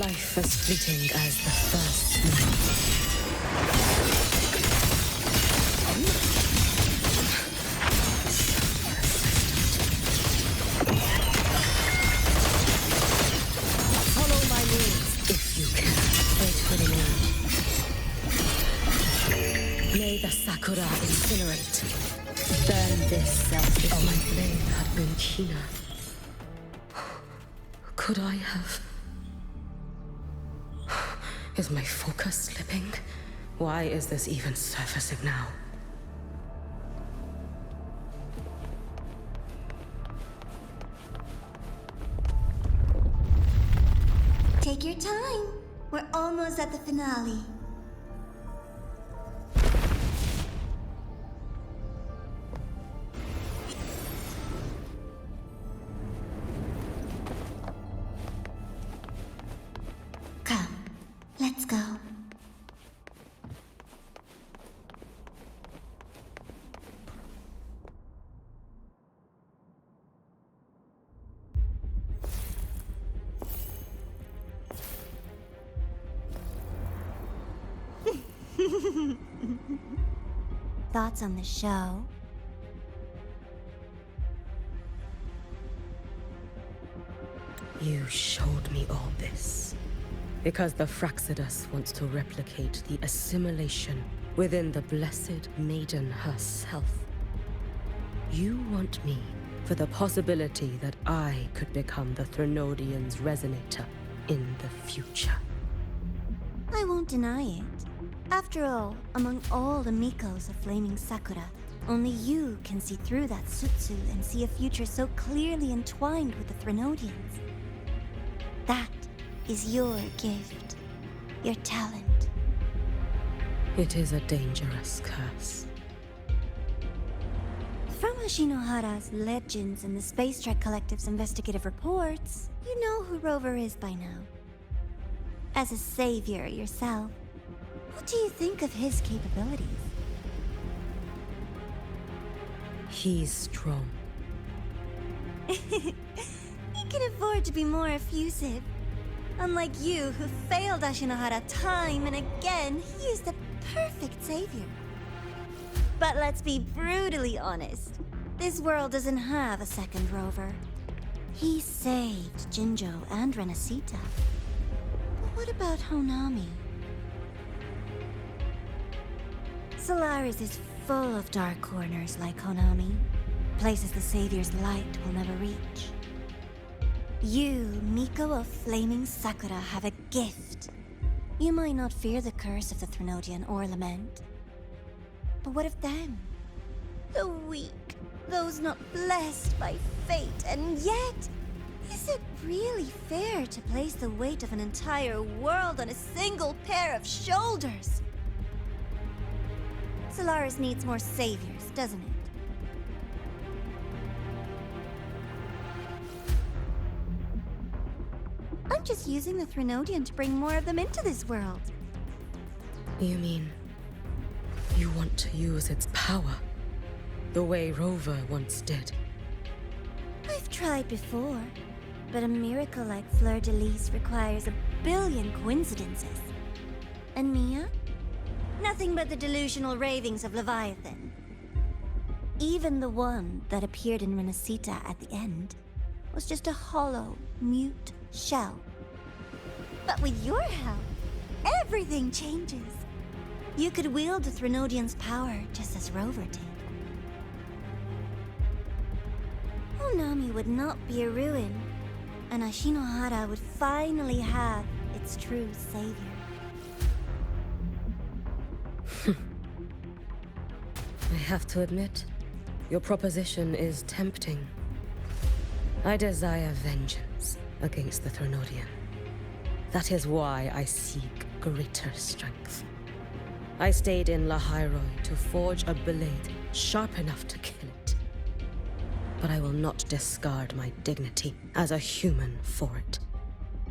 life as fleeting as the first night. Follow my leads if you can. Wait for the moon. May the sakura incinerate. Burn this self if my blade had been keener. Could I have? Is my focus slipping? Why is this even surfacing now? Take your time. We're almost at the finale. Come, let's go. Thoughts on the show? You showed me all this because the Fraxidus wants to replicate the assimilation within the blessed maiden herself. You want me for the possibility that I could become the Threnodian's resonator in the future. I won't deny it. After all, among all the Mikos of Flaming Sakura, only you can see through that Sutsu and see a future so clearly entwined with the Threnodians. That is your gift, your talent. It is a dangerous curse. From Ashinohara's legends and the Space Trek Collective's investigative reports, you know who Rover is by now. As a savior yourself, what do you think of his capabilities? He's strong. He can afford to be more effusive. Unlike you, who failed Ashinohara time and again, he is the perfect savior. But let's be brutally honest. This world doesn't have a second Rover. He saved Jinjo and Renacita. But what about Honami? Solaris is full of dark corners like Honami, places the Savior's light will never reach. You, Miko of Flaming Sakura, have a gift. You might not fear the curse of the Threnodian or Lament. But what of them? The weak, those not blessed by fate, and yet, is it really fair to place the weight of an entire world on a single pair of shoulders? Solaris needs more saviors, doesn't it? I'm just using the Threnodian to bring more of them into this world. You mean you want to use its power the way Rover once did? I've tried before, but a miracle like Fleur-de-Lis requires a billion coincidences. And Mia? Nothing but the delusional ravings of Leviathan. Even the one that appeared in Renacita at the end was just a hollow, mute shell. But with your help, everything changes. You could wield the Threnodian's power just as Rover did. Honami would not be a ruin, and Ashinohara would finally have its true savior. I have to admit, your proposition is tempting. I desire vengeance against the Threnodian. That is why I seek greater strength. I stayed in Lahairoi to forge a blade sharp enough to kill it. But I will not discard my dignity as a human for it.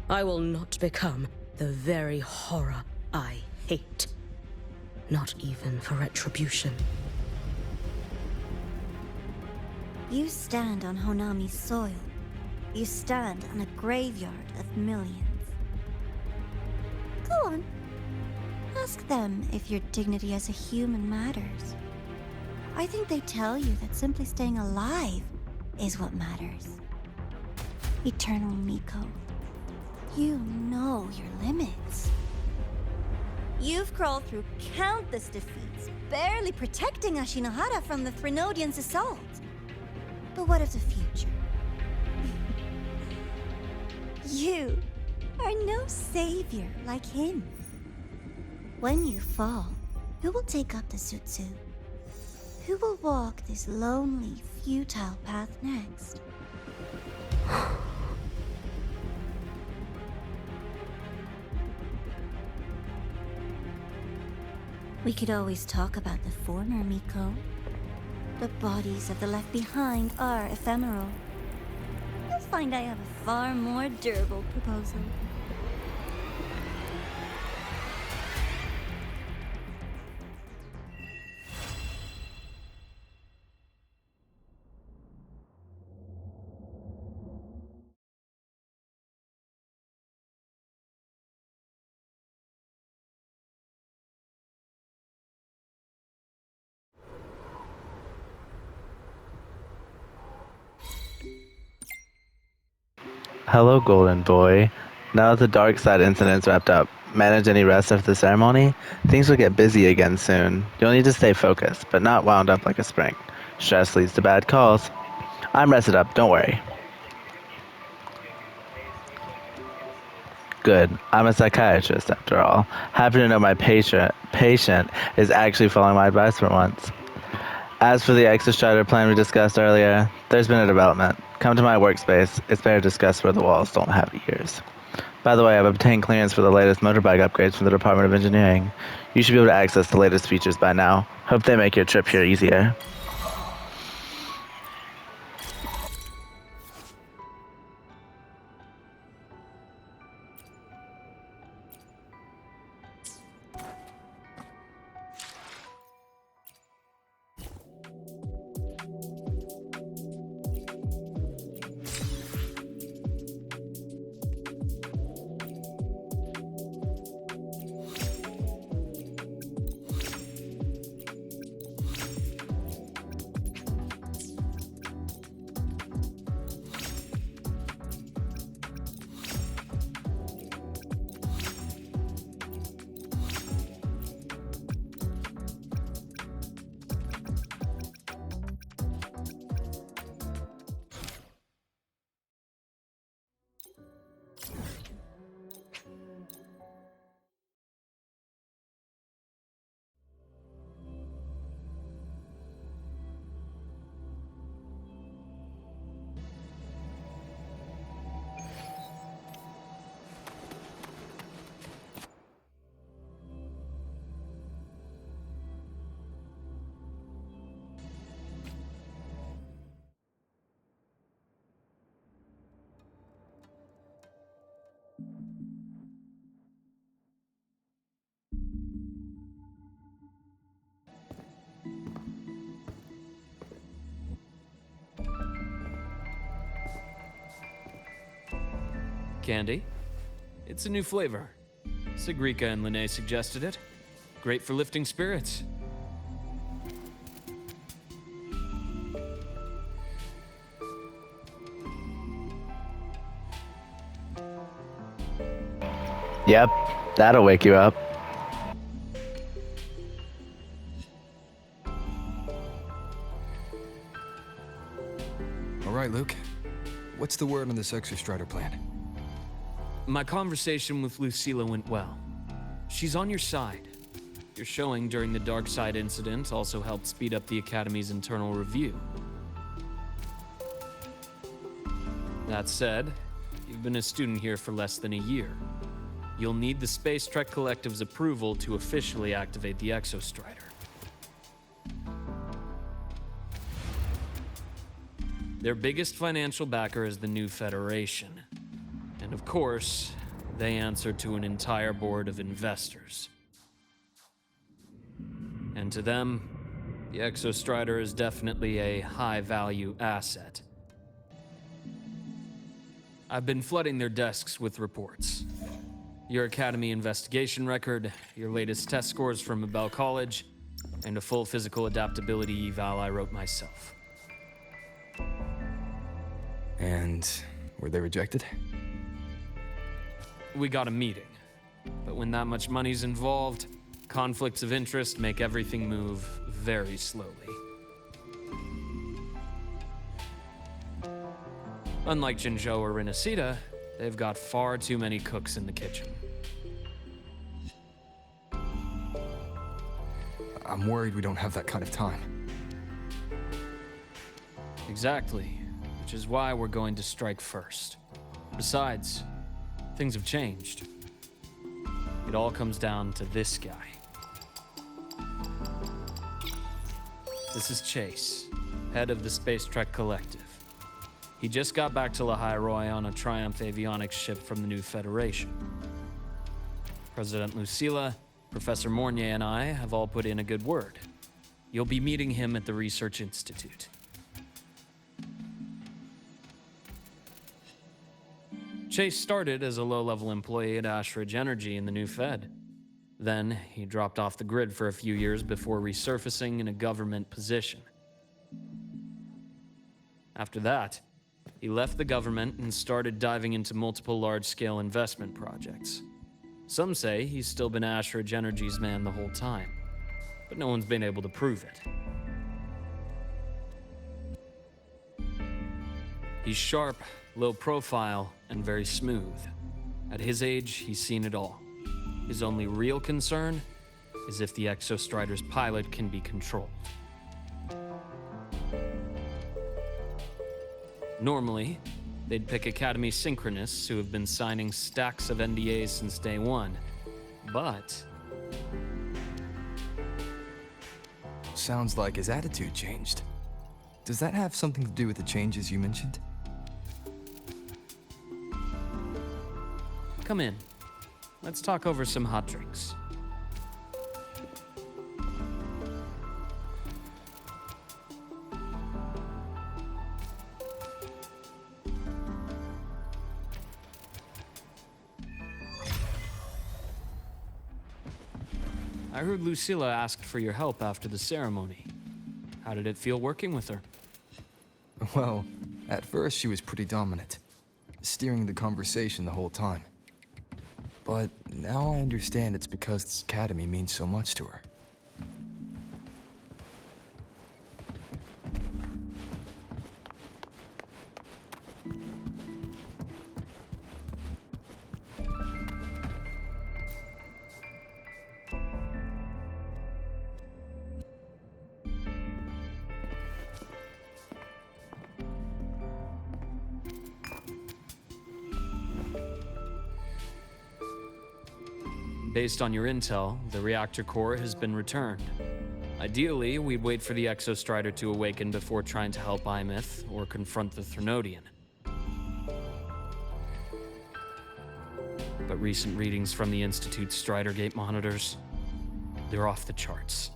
I will not become the very horror I hate. Not even for retribution. You stand on Honami's soil. You stand on a graveyard of millions. Go on. Ask them if your dignity as a human matters. I think they tell you that simply staying alive is what matters. Eternal Miko, you know your limits. You've crawled through countless defeats, barely protecting Ashinohara from the Threnodians' assault. But what of the future? You are no savior like him. When you fall, who will take up the Sutsu? Who will walk this lonely, futile path next? We could always talk about the former, Miko. The bodies of the left behind are ephemeral. You'll find I have a far more durable proposal. Hello, Golden Boy. Now that the dark side incident's wrapped up, manage any rest after the ceremony? Things will get busy again soon. You'll need to stay focused, but not wound up like a spring. Stress leads to bad calls. I'm rested up, don't worry. Good. I'm a psychiatrist, after all. Happy to know my patient is actually following my advice for once. As for the exostrider plan we discussed earlier, there's been a development. Come to my workspace. It's better to discuss where the walls don't have ears. By the way, I've obtained clearance for the latest motorbike upgrades from the Department of Engineering. You should be able to access the latest features by now. Hope they make your trip here easier. Candy? It's a new flavor. Sigrika and Lene suggested it. Great for lifting spirits. Yep, that'll wake you up. All right, Luke. What's the word on this exostrider plan? My conversation with Lucilla went well. She's on your side. Your showing during the Dark Side incident also helped speed up the Academy's internal review. That said, you've been a student here for less than a year. You'll need the Space Trek Collective's approval to officially activate the exostrider. Their biggest financial backer is the new Federation. And of course, they answer to an entire board of investors. And to them, the exostrider is definitely a high-value asset. I've been flooding their desks with reports. your academy investigation record, your latest test scores from Abel College, and a full physical adaptability eval I wrote myself. And were they rejected? We got a meeting, but when that much money's involved, conflicts of interest make everything move very slowly. Unlike Jinzhou or Rinasita, they've got far too many cooks in the kitchen. I'm worried we don't have that kind of time. Exactly, which is why we're going to strike first. Besides, things have changed. It all comes down to this guy. This is Chase, head of the Space Trek Collective. He just got back to Lahai on a Triumph avionics ship from the new Federation. President Lucilla, Professor Mornier, and I have all put in a good word. You'll be meeting him at the Research Institute. Chase started as a low-level employee at Ashridge Energy in the new Fed. Then, he dropped off the grid for a few years before resurfacing in a government position. After that, he left the government and started diving into multiple large-scale investment projects. Some say he's still been Ashridge Energy's man the whole time, but no one's been able to prove it. He's sharp, low profile, and very smooth. At his age, he's seen it all. His only real concern is if the Exostrider's pilot can be controlled. Normally, they'd pick Academy synchronists who have been signing stacks of NDAs since day one, but... Sounds like his attitude changed. Does that have something to do with the changes you mentioned? Come in. Let's talk over some hot drinks. I heard Lucilla asked for your help after the ceremony. How did it feel working with her? Well, at first she was pretty dominant, steering the conversation the whole time. But now I understand it's because this academy means so much to her. Based on your intel, the reactor core has been returned. Ideally, we'd wait for the Exostrider to awaken before trying to help Imyth or confront the Threnodian. But recent readings from the Institute's Strider Gate monitors, they're off the charts.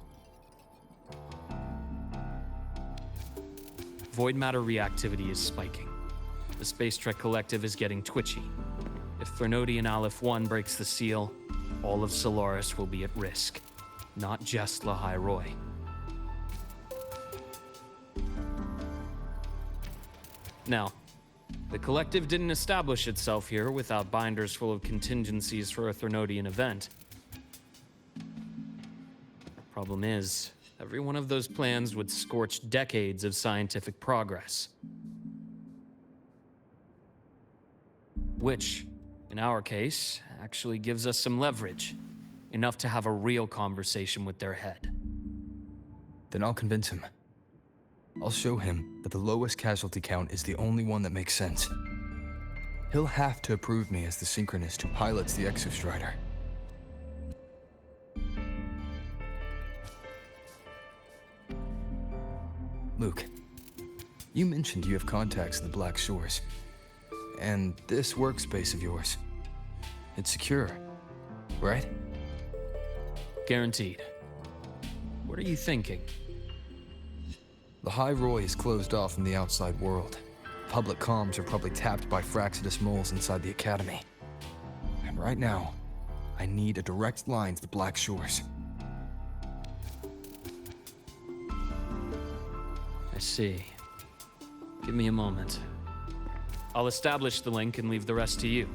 Void matter reactivity is spiking. The Space Trek Collective is getting twitchy. If Threnodian Aleph 1 breaks the seal, all of Solaris will be at risk, not just Lahai Roy. Now, the Collective didn't establish itself here without binders full of contingencies for a Threnodian event. Problem is, every one of those plans would scorch decades of scientific progress. Which, in our case, actually gives us some leverage. Enough to have a real conversation with their head. Then I'll convince him. I'll show him that the lowest casualty count is the only one that makes sense. He'll have to approve me as the synchronist who pilots the Exostrider. Luke, you mentioned you have contacts in the Black Shores. And this workspace of yours, it's secure, right? Guaranteed. What are you thinking? Lahai Roy is closed off from the outside world. Public comms are probably tapped by Fraxidus moles inside the Academy. And right now, I need a direct line to the Black Shores. I see. Give me a moment. I'll establish the link and leave the rest to you.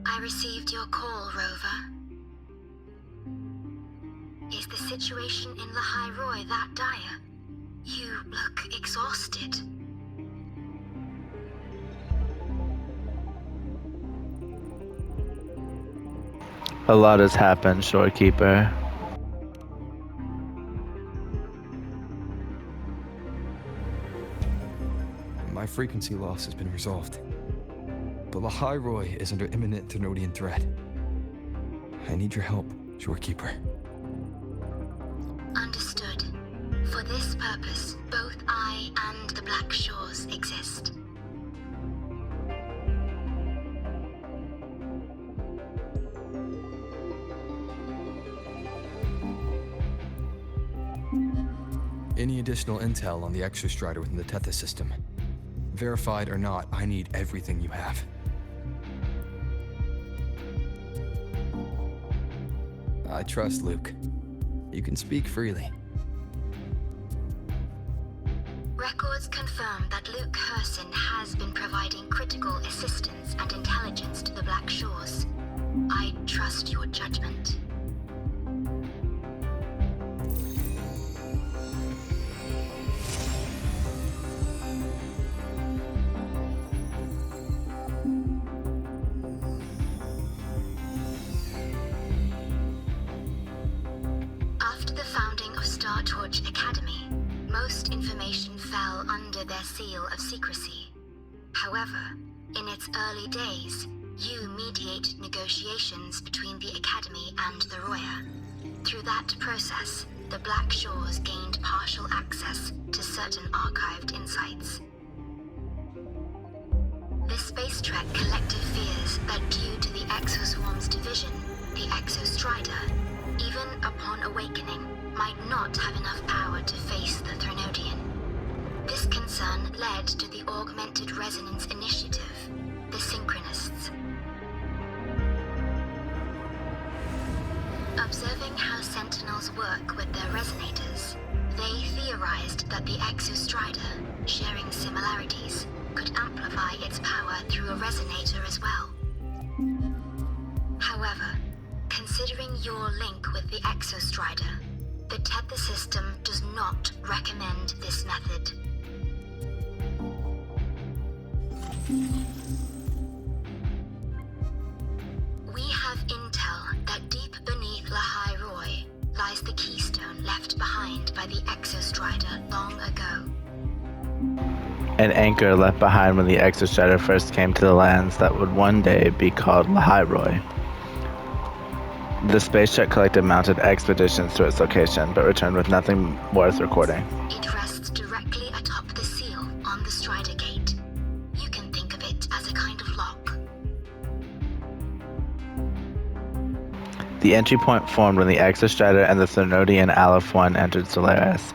I received your call, Rover. Is the situation in Lahai Roi that dire? You look exhausted. A lot has happened, Shorekeeper. My frequency loss has been resolved. But Lahai Roi is under imminent Thenodian threat. I need your help, Shorekeeper. Understood. For this purpose, both I and the Black Shores exist. Any additional intel on the Exostrider within the Tethys system? Verified or not, I need everything you have. I trust Luke. You can speak freely. Records confirm that Luke Herson has been providing critical assistance and intelligence to the Black Shores. I trust your judgment. After the founding of Star Torch Academy, most information fell under their seal of secrecy. However, in its early days, you mediated negotiations between the Academy and the Roya. Through that process, the Black Shores gained partial access to certain archived insights. The Space Trek Collective fears that due to the Exoswarm's division, the Exostrider, even upon awakening, might not have enough power to face the Thenodian. This concern led to the Augmented Resonance Initiative, the Synchronists. Observing how Sentinels work with their resonators, they theorized that the Exostrider, sharing similarities, could amplify its power through a resonator as well. However, considering your link with the Exostrider, the Tethys system does not recommend this method. We have intel that deep beneath Lahai Roi lies the keystone left behind by the Exostrider long ago. An anchor left behind when the Exostrider first came to the lands that would one day be called Lahai Roi. The Space Trek Collective mounted expeditions to its location, but returned with nothing worth recording. It rests directly atop the seal on the Strider Gate. You can think of it as a kind of lock. The entry point formed when the Exostrider and the Thenodian Aleph-1 entered Solaris.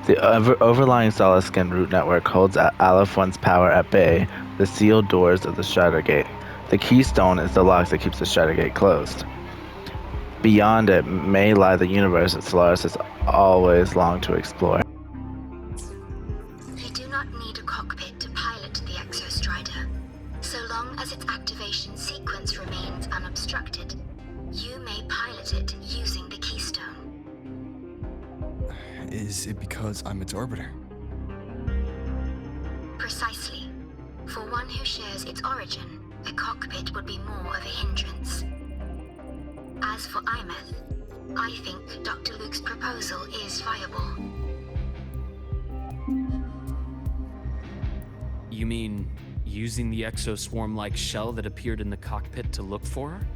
The overlying solid-skin root network holds Aleph-1's power at bay, the sealed doors of the Strider Gate. The keystone is the lock that keeps the Strider Gate closed. Beyond it may lie the universe that Solaris has always longed to explore. You do not need a cockpit to pilot the Exostrider. So long as its activation sequence remains unobstructed, you may pilot it using the keystone. Is it because I'm its orbiter? Precisely. For one who shares its origin, a cockpit would be more of a hindrance. As for Imeth, I think Dr. Luke's proposal is viable. You mean using the exoswarm-like shell that appeared in the cockpit to look for her?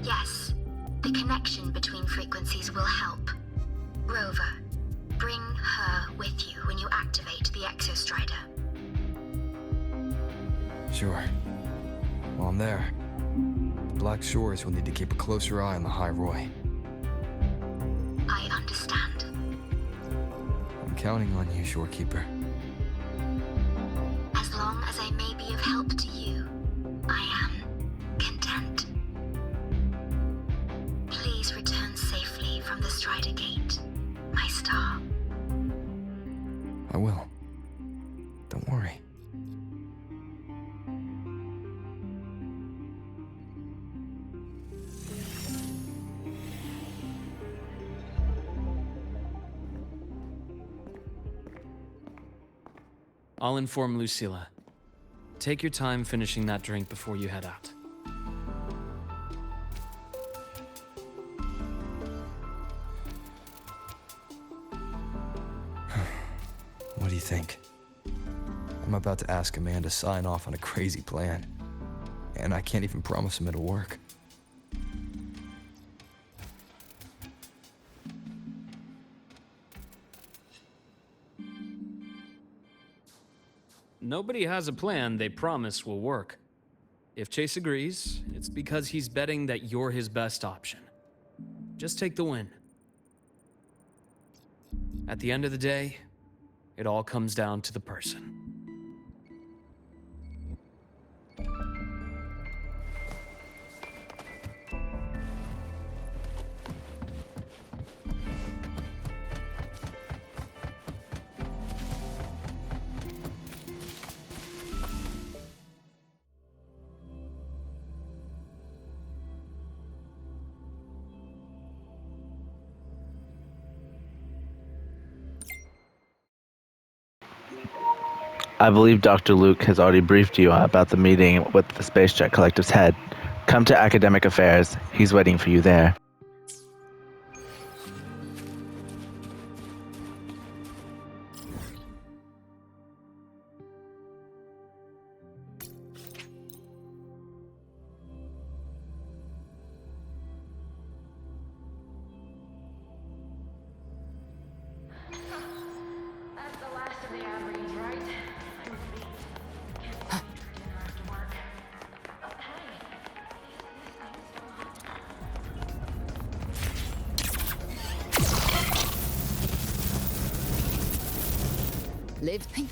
Yes, the connection between frequencies will Sure. While I'm there, the Black Shores will need to keep a closer eye on the High Roy. I understand. I'm counting on you, Shorekeeper. As long as I may be of help to you, I am content. Please return safely from the Strider Gate, my star. I will. Don't worry. I'll inform Lucilla. Take your time finishing that drink before you head out. What do you think? I'm about to ask a man to sign off on a crazy plan, and I can't even promise him it'll work. Nobody has a plan they promise will work. If Chase agrees, it's because he's betting that you're his best option. Just take the win. At the end of the day, it all comes down to the person. I believe Dr. Luke has already briefed you about the meeting with the Space Jet Collective's head. Come to Academic Affairs. He's waiting for you there. That's the last of the average, right? I'm beat. Can't wait to get after work. Oh, hey. This thing's Live pink.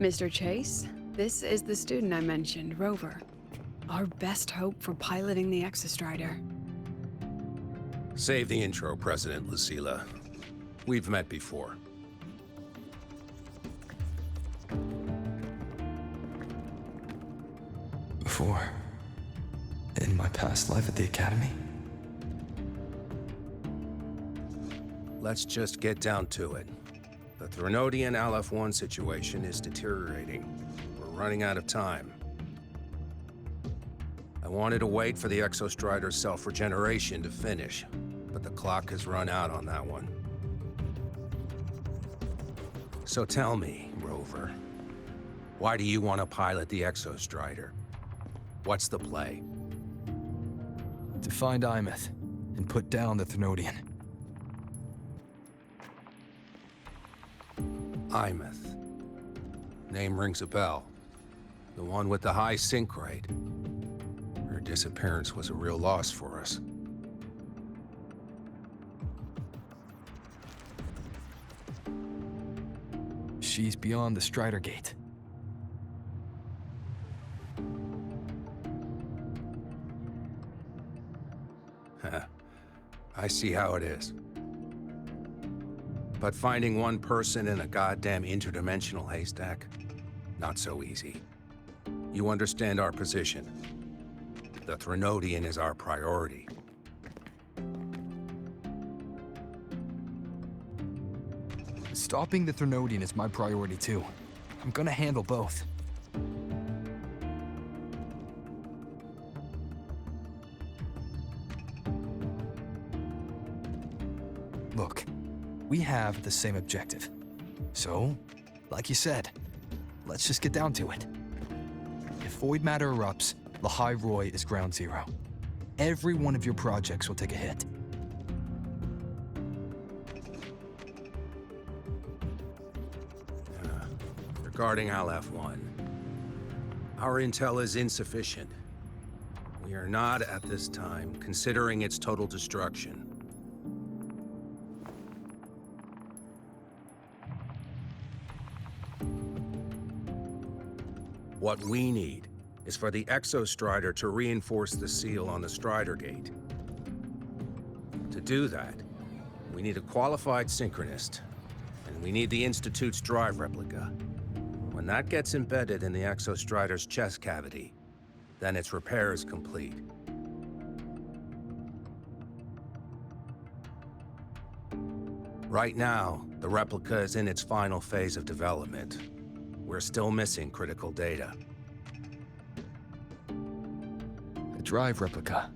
Mr. Chase, this is the student I mentioned, Rover. Our best hope for piloting the Exostrider. Save the intro, President Lucilla. We've met before. Before, in my past life at the Academy? Let's just get down to it. The Threnodian Aleph-1 situation is deteriorating. We're running out of time. I wanted to wait for the Exostrider's self-regeneration to finish, but the clock has run out on that one. So tell me, Rover, why do you want to pilot the Exostrider? What's the play? To find Imeth and put down the Threnodian. Imeth. Name rings a bell. The one with the high sync rate. Her disappearance was a real loss for us. She's beyond the Strider Gate. I see how it is. But finding one person in a goddamn interdimensional haystack? Not so easy. You understand our position. The Threnodian is our priority. Stopping the Threnodian is my priority too. I'm gonna handle both. Look, we have the same objective. So, like you said, let's just get down to it. If void matter erupts, Lahai Roy is ground zero. Every one of your projects will take a hit. Regarding Aleph-1, our intel is insufficient. We are not, at this time, considering its total destruction. What we need is for the Exostrider to reinforce the seal on the Strider Gate. To do that, we need a qualified synchronist, and we need the Institute's drive replica. When that gets embedded in the Exostrider's chest cavity, then its repair is complete. Right now, the replica is in its final phase of development. We're still missing critical data. A drive replica.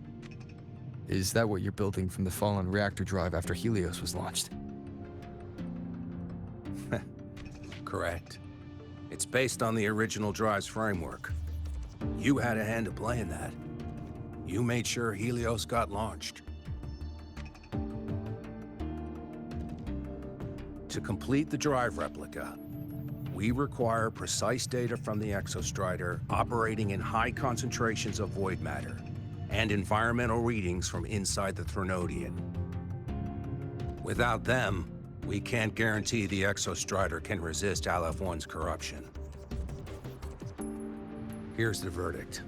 Is that what you're building from the fallen reactor drive after Helios was launched? Correct. It's based on the original drive's framework. You had a hand to play in that. You made sure Helios got launched. To complete the drive replica, we require precise data from the Exostrider operating in high concentrations of void matter and environmental readings from inside the Threnodian. Without them, we can't guarantee the Exostrider can resist Aleph-1's corruption. Here's the verdict.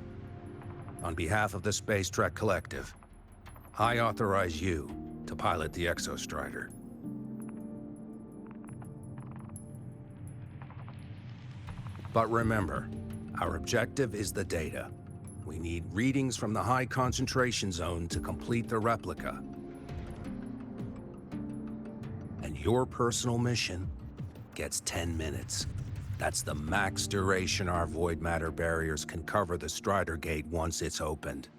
On behalf of the Space Trek Collective, I authorize you to pilot the Exostrider. But remember, our objective is the data. We need readings from the high concentration zone to complete the replica. And your personal mission gets 10 minutes. That's the max duration our void matter barriers can cover the Strider Gate once it's opened.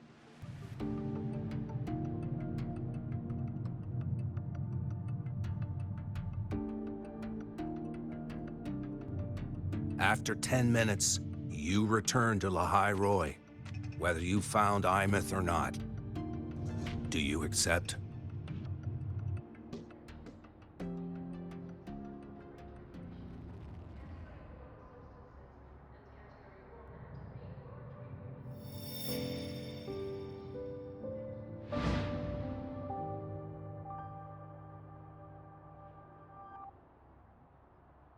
After 10 minutes, you return to Lahai Roy, whether you found Imeth or not. Do you accept?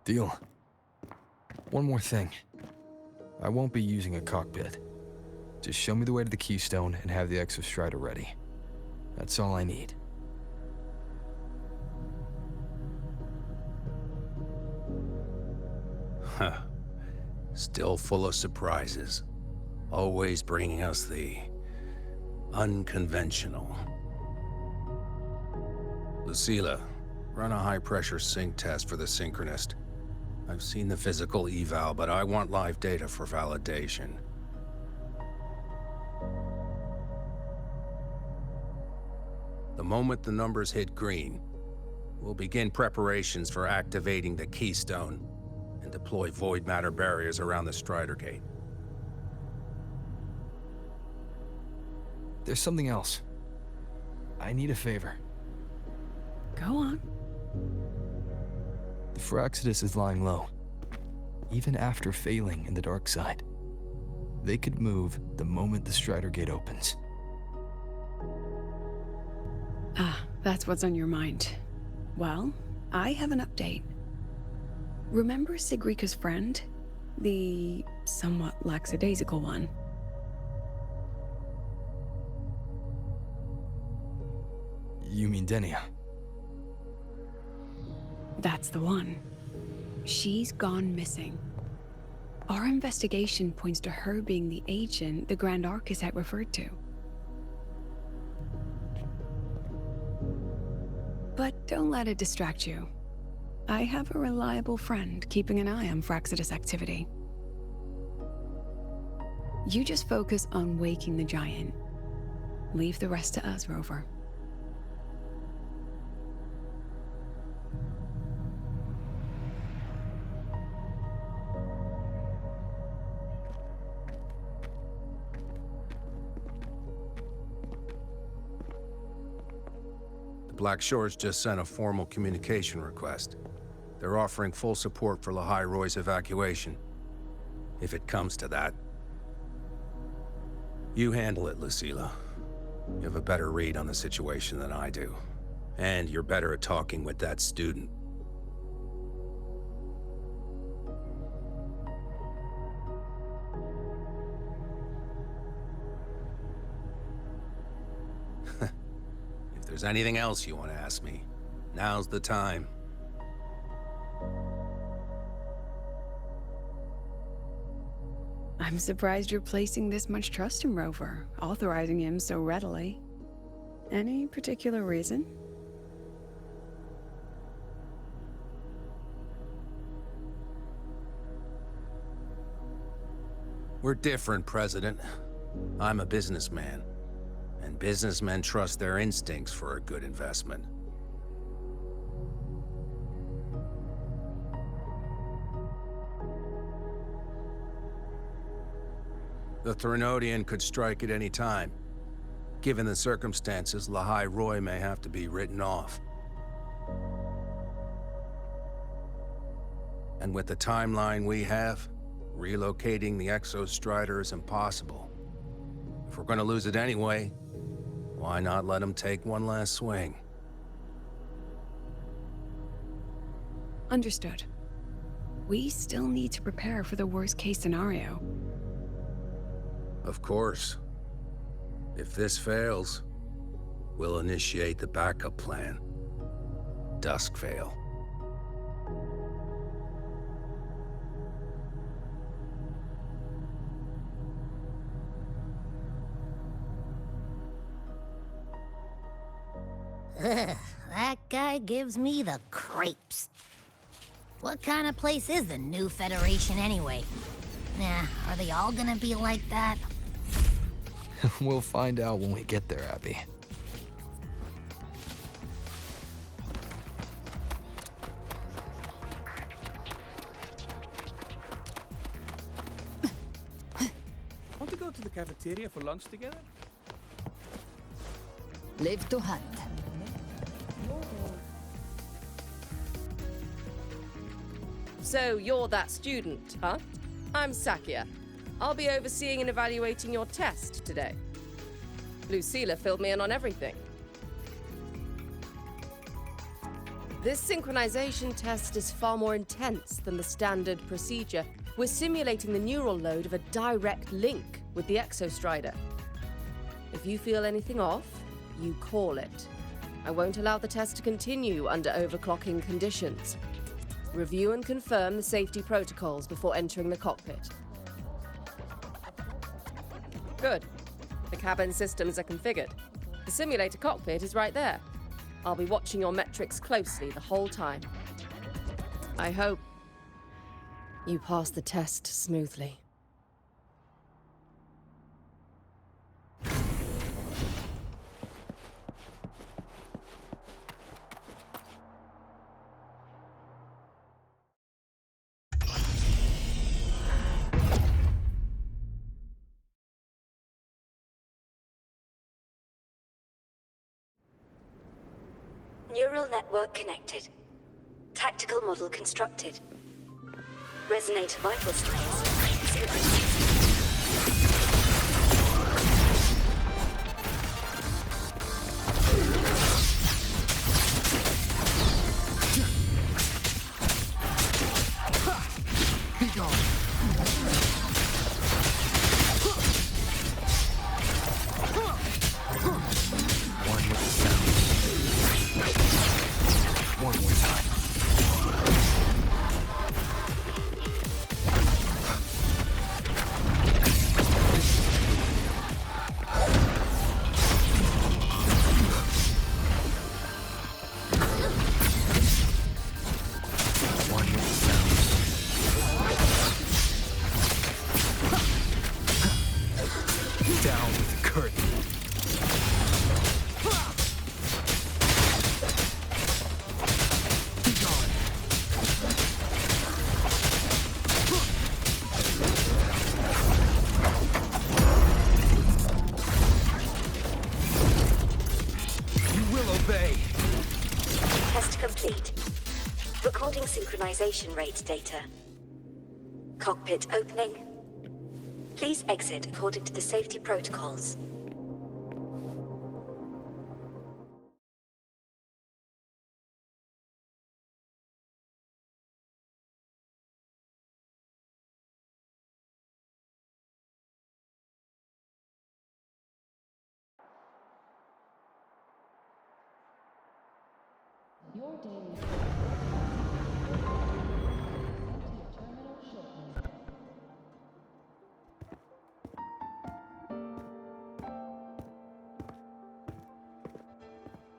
Deal. One more thing. I won't be using a cockpit. Just show me the way to the Keystone and have the Exostrider ready. That's all I need. Huh. Still full of surprises. Always bringing us the unconventional. Lucilla, run a high-pressure sync test for the Synchronist. I've seen the physical eval, but I want live data for validation. The moment the numbers hit green, we'll begin preparations for activating the Keystone and deploy void matter barriers around the Strider Gate. There's something else. I need a favor. Go on. The Phyrexidus is lying low, even after failing in the dark side. They could move the moment the Strider Gate opens. Ah, that's what's on your mind. Well, I have an update. Remember Sigrika's friend? The somewhat lackadaisical one? You mean Denia? That's the one. She's gone missing. Our investigation points to her being the agent the Grand Architect referred to. But don't let it distract you. I have a reliable friend keeping an eye on Fraxidus activity. You just focus on waking the giant. Leave the rest to us, Rover. The Black Shores just sent a formal communication request. They're offering full support for Lahai Roy's evacuation, if it comes to that. You handle it, Lucilla. You have a better read on the situation than I do. And you're better at talking with that student. If there's anything else you want to ask me, now's the time. I'm surprised you're placing this much trust in Rover, authorizing him so readily. Any particular reason? We're different, President. I'm a businessman, and businessmen trust their instincts for a good investment. The Threnodian could strike at any time. Given the circumstances, Lahai Roy may have to be written off. And with the timeline we have, relocating the Exostrider is impossible. If we're gonna lose it anyway, why not let him take one last swing? Understood. We still need to prepare for the worst-case scenario. Of course. If this fails, we'll initiate the backup plan. Duskvale. Ugh, that guy gives me the creeps. What kind of place is the new Federation anyway? Nah, are they all gonna be like that? We'll find out when we get there, Abby. Want to go to the cafeteria for lunch together? Live to hunt. So you're that student, huh? I'm Sakia. I'll be overseeing and evaluating your test today. Lucilla filled me in on everything. This synchronization test is far more intense than the standard procedure. We're simulating the neural load of a direct link with the Exostrider. If you feel anything off, you call it. I won't allow the test to continue under overclocking conditions. Review and confirm the safety protocols before entering the cockpit. Good. The cabin systems are configured. The simulator cockpit is right there. I'll be watching your metrics closely the whole time. I hope you pass the test smoothly. Neural network connected. Tactical model constructed. Resonator vital strains. Be gone. One with the sound. One more time. hurt. Be gone. You will obey. Test complete. Recording synchronization rate data. Cockpit opening. Please exit according to the safety protocols. Your daily terminal shortly.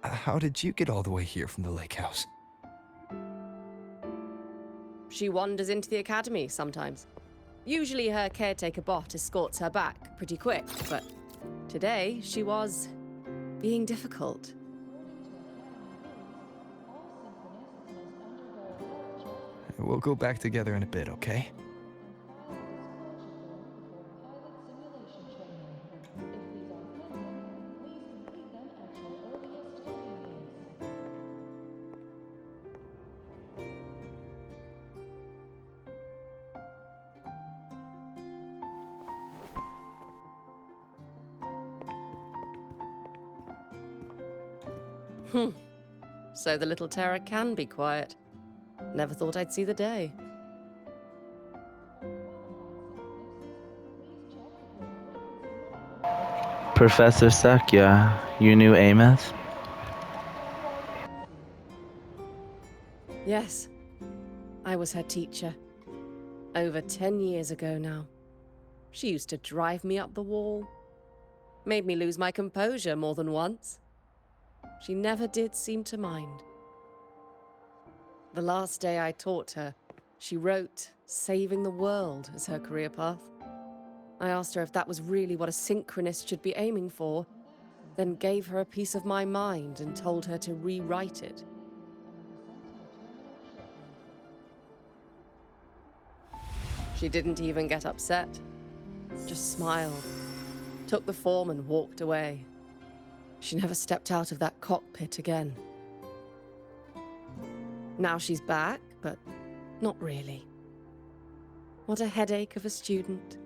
How did you get all the way here from the lake house? She wanders into the academy sometimes. Usually her caretaker bot escorts her back pretty quick, but today she was being difficult. We'll go back together in a bit, okay? So the little terror can be quiet. Never thought I'd see the day. Professor Sakya, you knew Amos? Yes, I was her teacher. Over 10 years ago now. She used to drive me up the wall. Made me lose my composure more than once. She never did seem to mind. The last day I taught her, she wrote saving the world as her career path. I asked her if that was really what a synchronist should be aiming for, then gave her a piece of my mind and told her to rewrite it. She didn't even get upset, just smiled, took the form and walked away. She never stepped out of that cockpit again. Now she's back, but not really. What a headache of a student.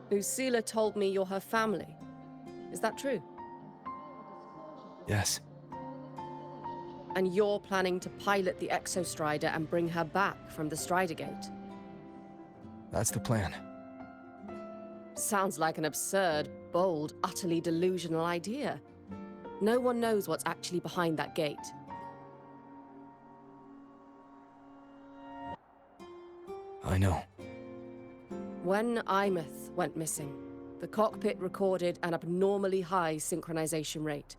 Lucilla told me you're her family. Is that true? Yes. And you're planning to pilot the Exostrider and bring her back from the Strider Gate? That's the plan. Sounds like an absurd, bold, utterly delusional idea. No one knows what's actually behind that gate. I know. When Imeth went missing, the cockpit recorded an abnormally high synchronization rate.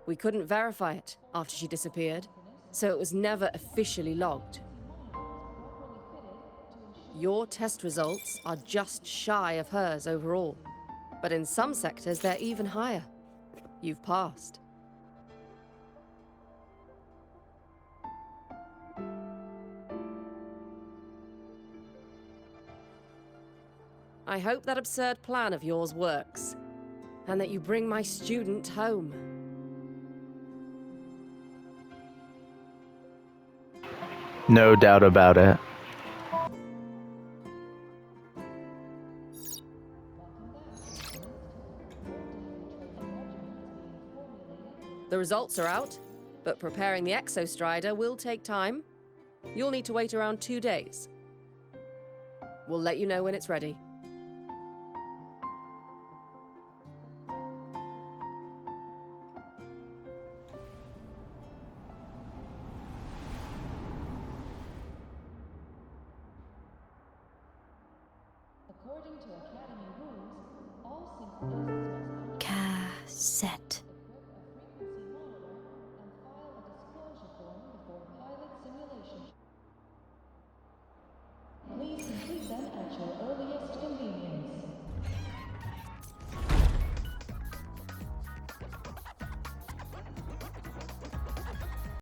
We couldn't verify it after she disappeared, so it was never officially logged. Your test results are just shy of hers overall, but in some sectors they're even higher. You've passed. I hope that absurd plan of yours works, and that you bring my student home. No doubt about it. The results are out, but preparing the Exostrider will take time. You'll need to wait around 2 days. We'll let you know when it's ready. According to Academy rules, all synchronists must Cassette.